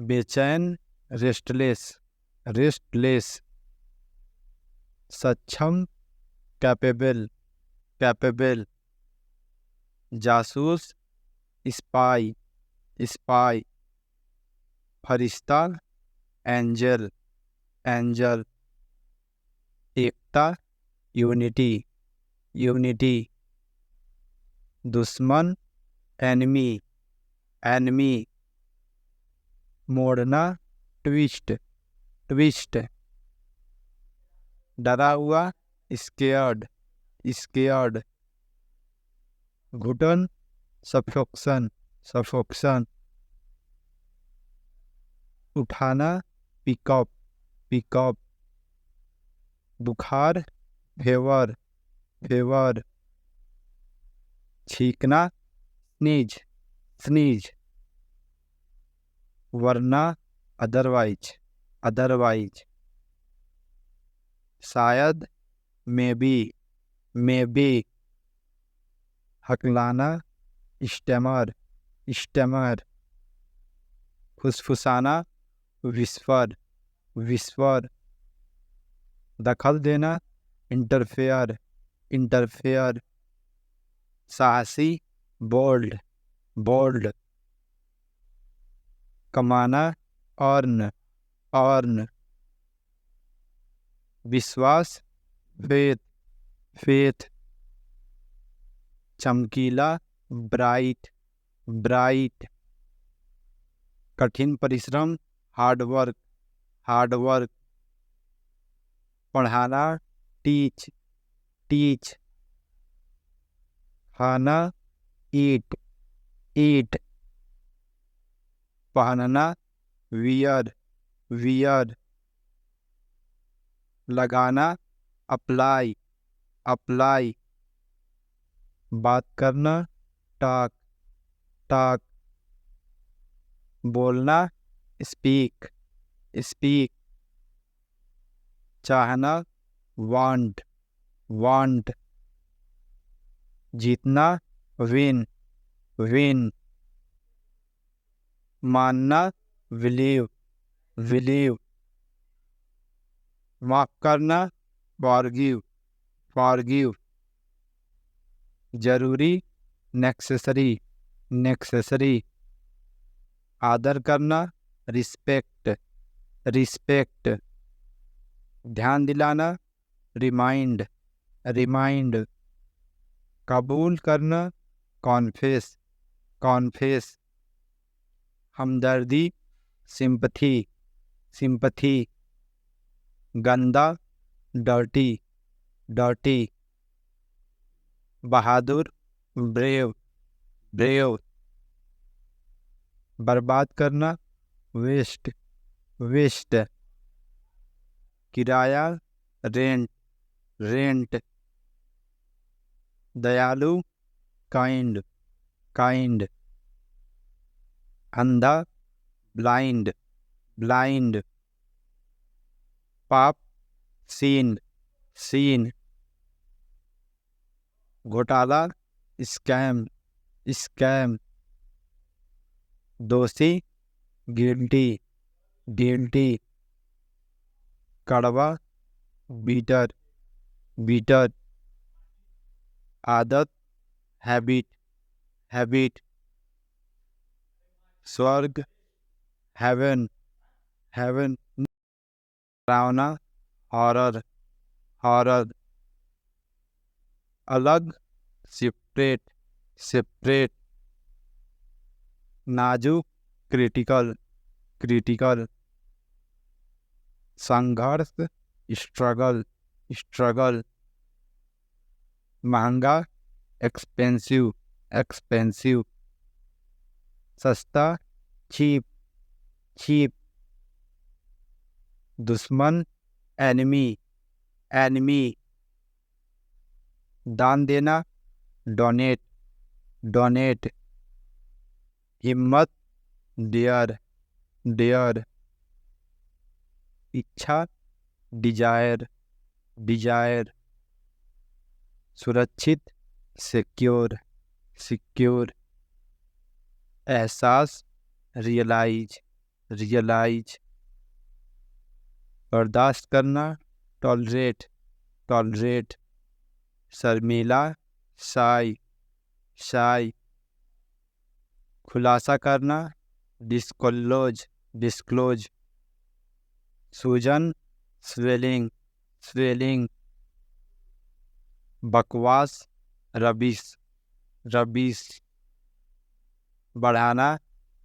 बेचैन, restless, restless. सक्षम, capable, capable. जासूस, स्पाई, स्पाई। फरिश्ता, एंजल, एंजल। एकता, यूनिटी, यूनिटी। दुश्मन, एनिमी, एनिमी। मोड़ना, ट्विस्ट, ट्विस्ट। डरा हुआ, स्केयर्ड, स्केयर्ड। घुटन, सफोक्शन, सफोक्शन। उठाना, पिकअप, पिकअप। बुखार, फेवर, फेवर। छींकना, स्नीज, स्नीज। वरना, अदरवाइज, अदरवाइज। शायद, मे बी, मे बी। हकलाना, स्टैमर, स्टैमर। फुसफुसाना, विस्पर, विस्पर। दखल देना, इंटरफेयर, इंटरफेयर। साहसी, बोल्ड, बोल्ड। कमाना, अर्न, अर्न। विश्वास, फेथ, फेथ। चमकीला, ब्राइट, ब्राइट। कठिन परिश्रम, हार्ड वर्क, हार्ड वर्क। पढ़ाना, टीच, टीच। खाना, ईट, ईट। पहनना, वियर, वियर। लगाना, अप्लाई, अप्लाई। बात करना, टॉक, टॉक। बोलना, स्पीक, स्पीक। चाहना, वांट, वांट। जीतना, विन, विन। मानना, बिलीव, बिलीव। माफ करना, फॉरगिव, फॉरगिव। जरूरी, नेसेसरी, नेसेसरी। आदर करना, रिस्पेक्ट, रिस्पेक्ट। ध्यान दिलाना, रिमाइंड, रिमाइंड। कबूल करना, कॉन्फेस, कॉन्फेस। हमदर्दी, सिंपथी, सिंपथी। गंदा, डर्टी, डर्टी। बहादुर, ब्रेव, ब्रेव। बर्बाद करना, वेस्ट, वेस्ट। किराया, रेंट, रेंट। दयालु, काइंड, काइंड। अंधा, ब्लाइंड, ब्लाइंड। पाप, सीन, सीन। घोटाला, स्कैम, स्कैम। दोषी, गिल्टी, गिल्टी। कड़वा, बीटर, बीटर। आदत, हैबिट, हैबिट। स्वर्ग, हेवन, हेवन। डरावना, हॉरर, हॉरर। अलग, सेपरेट, सेपरेट। नाजुक, क्रिटिकल, क्रिटिकल। संघर्ष, स्ट्रगल, स्ट्रगल। महंगा, एक्सपेंसिव, एक्सपेंसिव। सस्ता, चीप, चीप। दुश्मन, एनिमी, एनिमी। दान देना, डोनेट, डोनेट। हिम्मत, डेयर, डेयर। इच्छा, डिजायर, डिजायर। सुरक्षित, सिक्योर, सिक्योर। एहसास, रियलाइज, रियलाइज, बर्दाश्त करना, टॉलरेट, टॉलरेट, शर्मीला, शाय, शाय, खुलासा करना, डिस्क्लोज, डिस्क्लोज, सूजन, स्वेलिंग, स्वेलिंग, बकवास, रबिश, रबिश, बढ़ाना,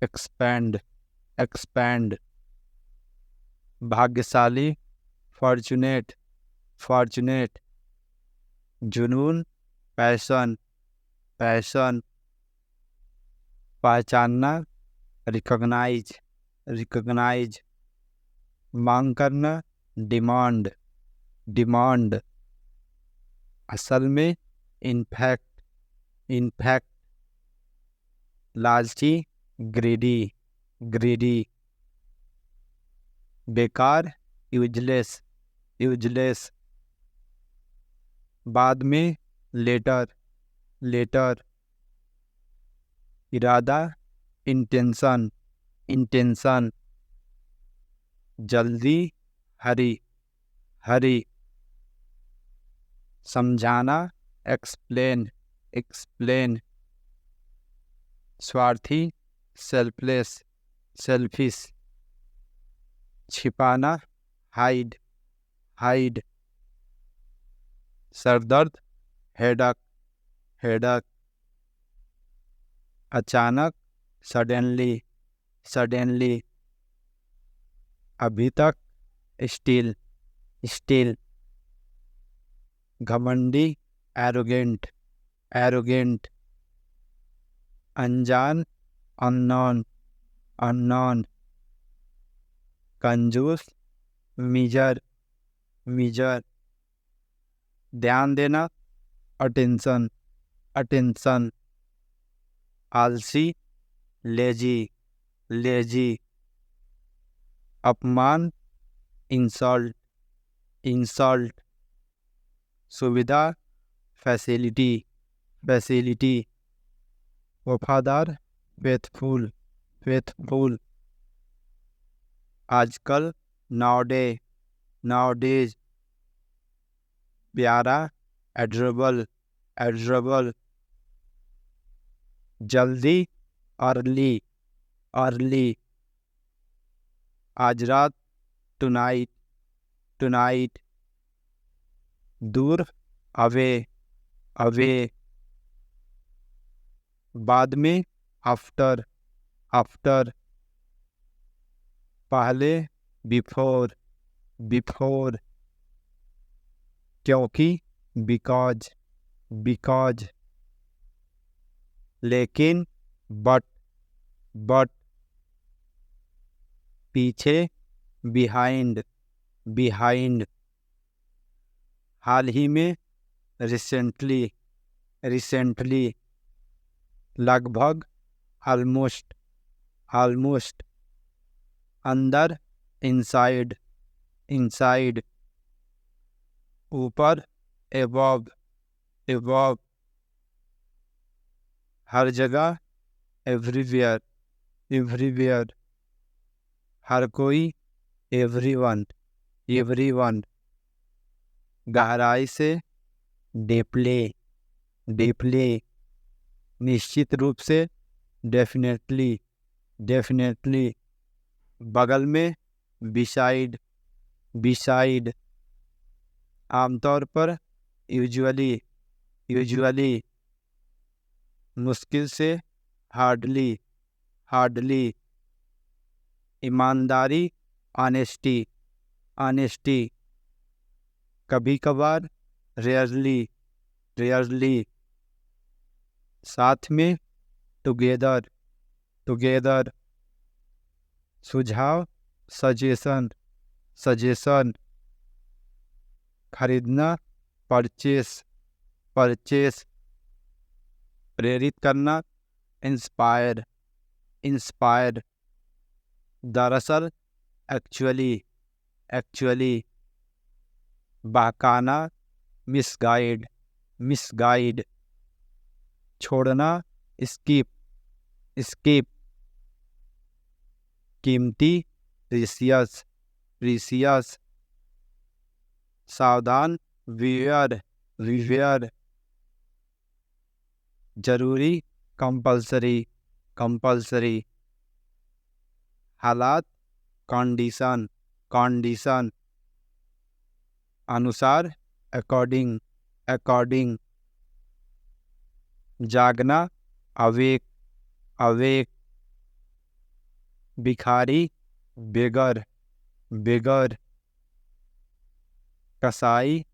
एक्सपेंड, एक्सपेंड, भाग्यशाली, फॉर्चुनेट, फॉर्चुनेट, जुनून, पैशन, पैशन, पहचानना, रिकॉग्नाइज, रिकॉग्नाइज, मांग करना, डिमांड, डिमांड, असल में, इनफैक्ट, इनफैक्ट, लालची, ग्रीडी, ग्रीडी, बेकार, यूजलेस, यूजलेस, बाद में, लेटर, लेटर, इरादा, इंटेंशन, इंटेंशन, जल्दी, हरी, हरी, समझाना, एक्सप्लेन, एक्सप्लेन, स्वार्थी, सेल्फलेस, सेल्फिश, छिपाना, हाइड, हाइड, सरदर्द, हेडक, हेडक, अचानक, सडनली, सडनली, अभी तक, स्टिल, स्टिल, घमंडी, एरोगेंट, एरोगेंट, अनजान, अननोन, अननोन, कंजूस, मीजर, मीजर, ध्यान देना, अटेंशन, अटेंशन, आलसी, लेजी, लेजी, अपमान, इंसल्ट, इंसल्ट, सुविधा, फैसिलिटी, फैसिलिटी, वफादार, फेथफुल, फेथफुल, आजकल, नाउडे, नाउडेज, प्यारा, एडरेबल, एडरेबल, जल्दी, अर्ली, अर्ली, आज रात, टुनाइट, टुनाइट, दूर, अवे, अवे, बाद में, आफ्टर, आफ्टर, पहले, बिफोर, बिफोर, क्योंकि, बिकॉज, बिकॉज, लेकिन, बट, बट, पीछे, बिहाइंड, बिहाइंड, हाल ही में, रिसेंटली, रिसेंटली, लगभग, ऑलमोस्ट, ऑलमोस्ट, अंदर, इनसाइड, इनसाइड, ऊपर, एबव, एबव, हर जगह, एवरीवेयर, एवरीवेयर, हर कोई, एवरीवन, एवरीवन, गहराई से, डीपली, डीपली, निश्चित रूप से, डेफिनेटली, डेफिनेटली, बगल में, बिसाइड, बिसाइड, आमतौर पर, यूजुअली, यूजुअली, मुश्किल से, हार्डली, हार्डली, ईमानदारी, ऑनेस्टी, ऑनेस्टी, कभी कभार, रेयरली, रेयरली, साथ में, टुगेदर, टुगेदर, सुझाव, सजेशन, सजेशन, खरीदना, परचेस, परचेस, प्रेरित करना, इंस्पायर, इंस्पायर, दरअसल, एक्चुअली, एक्चुअली, बहकाना, मिसगाइड, मिसगाइड, छोड़ना, स्किप, स्किप, कीमती, प्रीसियस, प्रीसियस। सावधान, विवेयर, विवेयर। जरूरी, कंपल्सरी, कंपल्सरी। हालात, कंडीशन, कंडीशन। अनुसार, अकॉर्डिंग, अकॉर्डिंग। जागना, अवेक, अवेक। भिखारी, बेगर, बेगर। कसाई,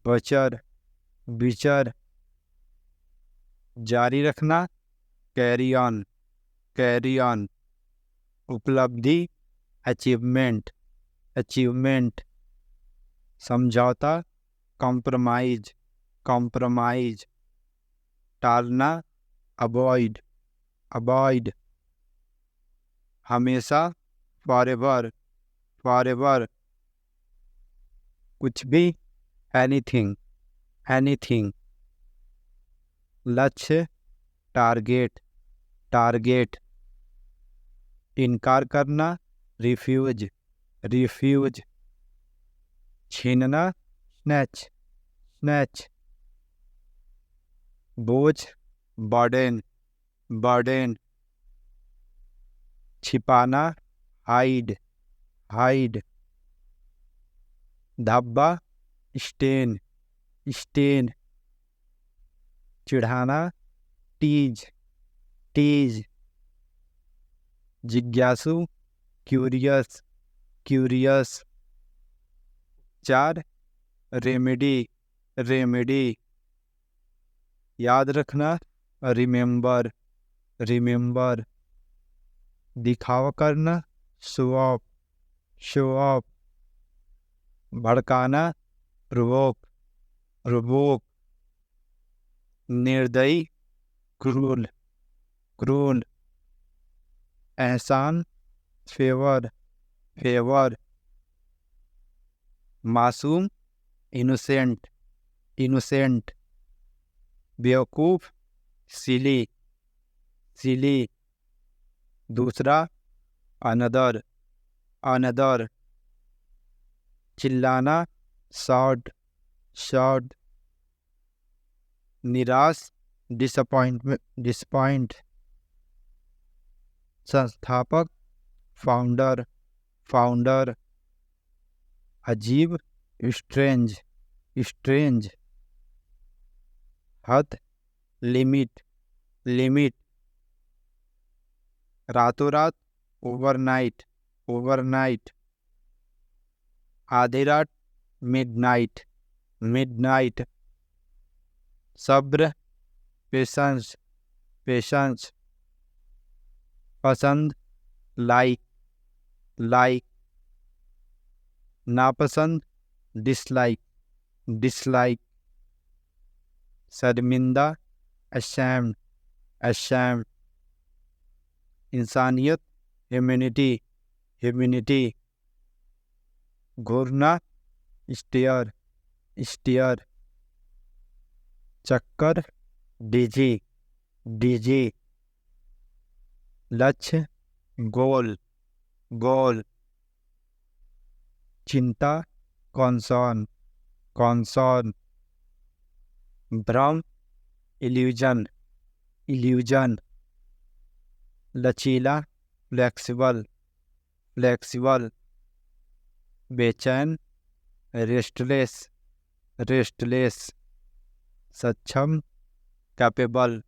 बचर, बिचर। जारी रखना, कैरी ऑन, कैरी ऑन। उपलब्धि, अचीवमेंट, अचीवमेंट। समझौता, कॉम्प्रोमाइज, कॉम्प्रोमाइज। टालना, अवॉइड, अवॉइड। हमेशा, फॉरएवर, फॉरएवर। कुछ भी, एनीथिंग, एनीथिंग। लक्ष्य, टारगेट, टारगेट। इनकार करना, रिफ्यूज, रिफ्यूज। छीनना, स्नैच, स्नैच। बोझ, बर्डन, बर्डन। छिपाना, हाइड, हाइड। धब्बा, स्टेन, स्टेन। चिढ़ाना, टीज, टीज। जिज्ञासु, क्यूरियस, क्यूरियस। चार, रेमेडी, रेमेडी। याद रखना, रिमेंबर, रिमेंबर। दिखावा करना, शो ऑफ, शो ऑफ। भड़काना, प्रोवोक, प्रोवोक। निर्दयी, क्रूल, क्रूल। एहसान, फेवर, फेवर। मासूम, इनोसेंट, इनोसेंट। बेवकूफ, सिली, सिली। दूसरा, अनदर, अनदर। चिल्लाना, शॉट, शॉट। निराश, डिसअपॉइंटमेंट, डिसअपॉइंट। संस्थापक, फाउंडर, फाउंडर। अजीब, स्ट्रेंज, स्ट्रेंज। हद, लिमिट, लिमिट। रातों रात, ओवरनाइट, ओवरनाइट। आधी रात, मिडनाइट, मिडनाइट। सब्र, पेशेंस, पेशेंस। पसंद, लाइक, लाइक। नापसंद, डिसलाइक, डिसलाइक। शर्मिंदा, ashamed, ashamed। इंसानियत, ह्यूमैनिटी, ह्यूमैनिटी। घूरना, स्टेयर, स्टेयर। चक्कर, डीजी, डीजी। लक्ष्य, गोल, गोल। चिंता, कॉन्सर्न, कॉन्सर्न। भ्रम, इल्यूजन, इल्यूजन। लचीला, फ्लेक्सिबल, फ्लेक्सिबल। बेचैन, रेस्टलेस, रेस्टलेस। सक्षम, कैपेबल,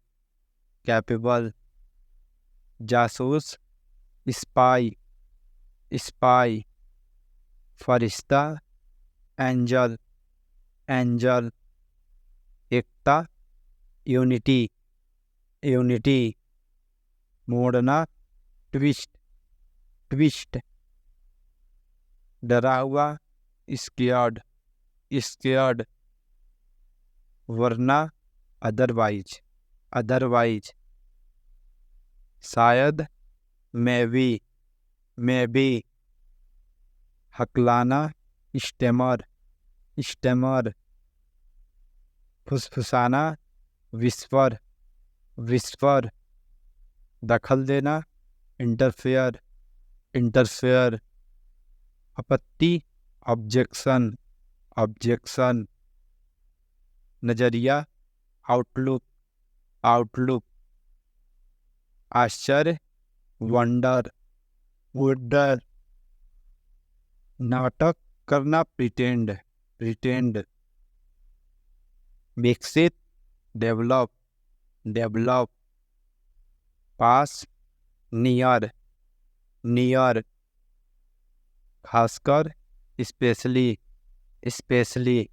कैपेबल। जासूस, स्पाई, स्पाई। फरिश्ता, एंजल, एंजल। एकता, यूनिटी, यूनिटी। मोड़ना, ट्विस्ट, ट्विस्ट। डरा हुआ, स्केयर्ड, स्केयर्ड। वरना, अदरवाइज, अदरवाइज। शायद, मे बी, मे बी। हकलाना, स्टेमर, स्टेमर। फुसफुसाना, विस्पर, विस्पर। दखल देना, इंटरफेयर, इंटरफेयर, आपत्ति, ऑब्जेक्शन, ऑब्जेक्शन, नजरिया, आउटलुक, आउटलुक, आश्चर्य, वंडर, वंडर, नाटक करना, प्रिटेंड, प्रिटेंड, विकसित, डेवलप, डेवलप, पास, नियर, नियर, खासकर, स्पेशली, स्पेशली,